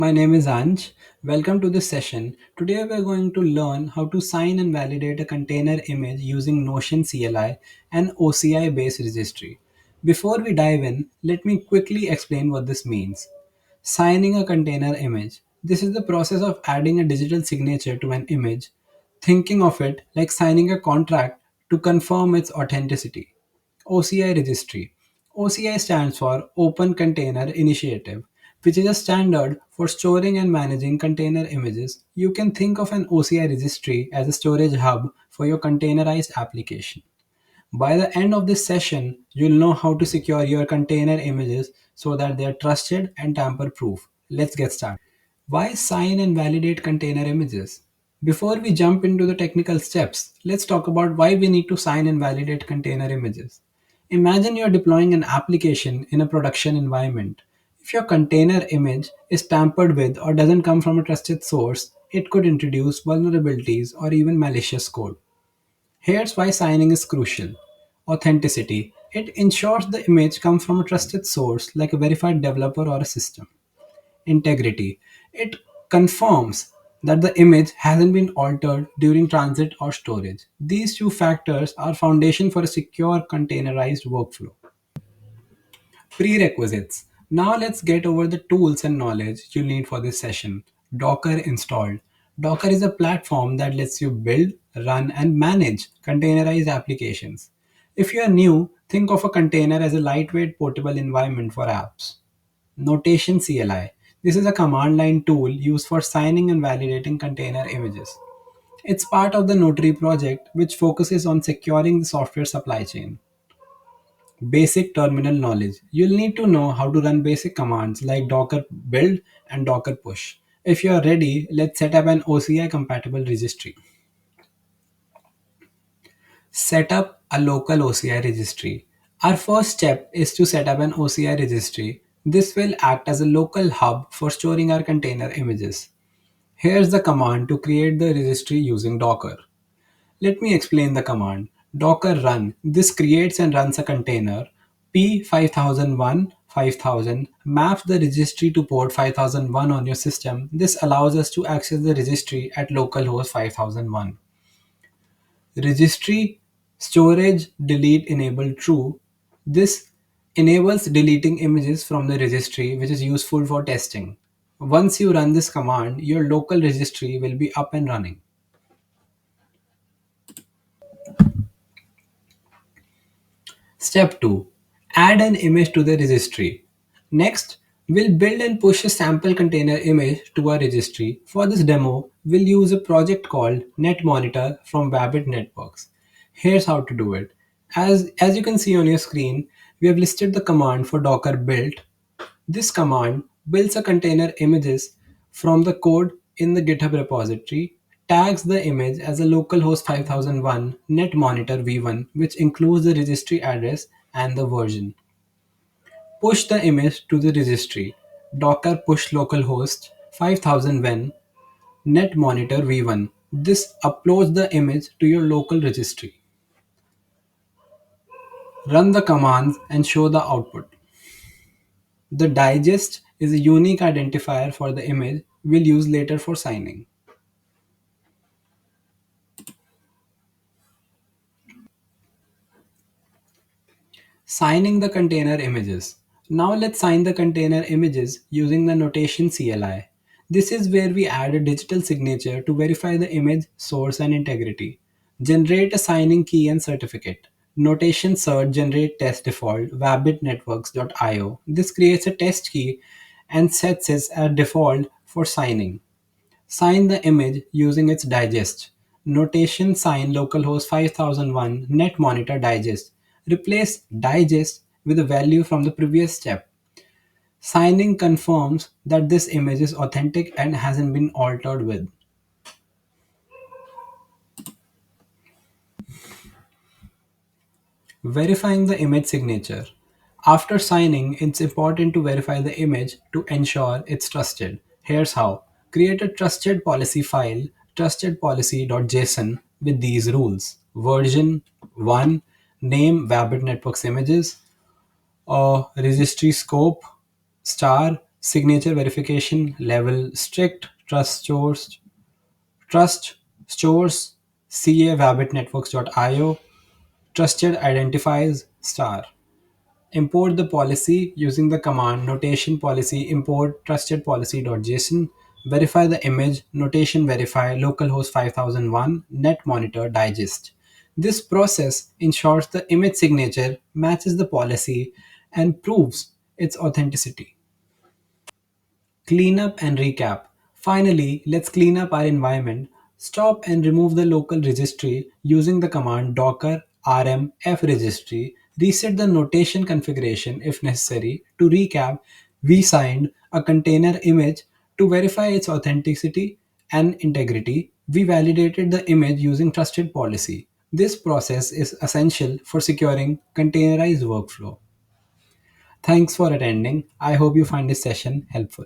My name is Anj. Welcome to this session. Today we are going to learn how to sign and validate a container image using Notion CLI and OCI based registry. Before we dive in, let me quickly explain what this means. Signing a container image. This is the process of adding a digital signature to an image, thinking of it like signing a contract to confirm its authenticity. OCI registry. OCI stands for Open Container Initiative, which is a standard for storing and managing container images. You can think of an OCI registry as a storage hub for your containerized application. By the end of this session, you'll know how to secure your container images so that they are trusted and tamper proof. Let's get started. Why sign and validate container images? Before we jump into the technical steps, let's talk about why we need to sign and validate container images. Imagine you're deploying an application in a production environment. If your container image is tampered with or doesn't come from a trusted source, it could introduce vulnerabilities or even malicious code. Here's why signing is crucial. Authenticity. It ensures the image comes from a trusted source like a verified developer or a system. Integrity. It confirms that the image hasn't been altered during transit or storage. These two factors are foundation for a secure containerized workflow. Prerequisites. Now let's get over the tools and knowledge you'll need for this session. Docker installed. Docker is a platform that lets you build, run, and manage containerized applications. If you are new, think of a container as a lightweight portable environment for apps. Notation CLI. This is a command line tool used for signing and validating container images. It's part of the Notary project, which focuses on securing the software supply chain. Basic terminal knowledge. You'll need to know how to run basic commands like docker build and docker push. If you are ready, let's set up an OCI compatible registry. Set up a local OCI registry. Our first step is to set up an OCI registry. This will act as a local hub for storing our container images. Here's the command to create the registry using Docker. Let me explain the command. Docker run. This creates and runs a container. P5001 5000 maps the registry to port 5001 on your system. This allows us to access the registry at localhost 5001. Registry storage delete enable true. This enables deleting images from the registry, which is useful for testing. Once you run this command, your local registry will be up and running. Step 2. Add an image to the registry. Next, we'll build and push a sample container image to our registry. For this demo, we'll use a project called NetMonitor from Wabbit Networks. Here's how to do it. As you can see on your screen, we have listed the command for Docker build. This command builds a container images from the code in the GitHub repository, tags the image as a localhost 5001 netmonitor v1, which includes the registry address and the version. Push the image to the registry. Docker push localhost 5000 when netmonitor v1. This uploads the image to your local registry. Run the commands and show the output. The digest is a unique identifier for the image we'll use later for signing. Signing the container images. Now let's sign the container images using the Notation CLI. This is where we add a digital signature to verify the image source and integrity. Generate a signing key and certificate. Notation cert generate test default wabbitnetworks.io. This creates a test key and sets it as default for signing. Sign the image using its digest. Notation sign localhost 5001 netmonitor digest. Replace digest with a value from the previous step. Signing confirms that this image is authentic and hasn't been altered with. Verifying the image signature. After signing, it's important to verify the image to ensure it's trusted. Here's how. Create a trusted policy file, trustedpolicy.json with these rules. Version 1, name Wabbit Networks images, registry scope, star, signature verification level strict, trust stores, ca wabbitnetworks.io, trusted identifiers star. Import the policy using the command notation policy import trustedpolicy.json. Verify the image notation verify localhost 5001 net monitor digest. This process ensures the image signature matches the policy and proves its authenticity. Clean up and recap. Finally, let's clean up our environment. Stop and remove the local registry using the command docker rm fregistry. Reset the notation configuration if necessary. To recap, we signed a container image to verify its authenticity and integrity. We validated the image using trusted policy. This process is essential for securing containerized workflow. Thanks for attending. I hope you find this session helpful.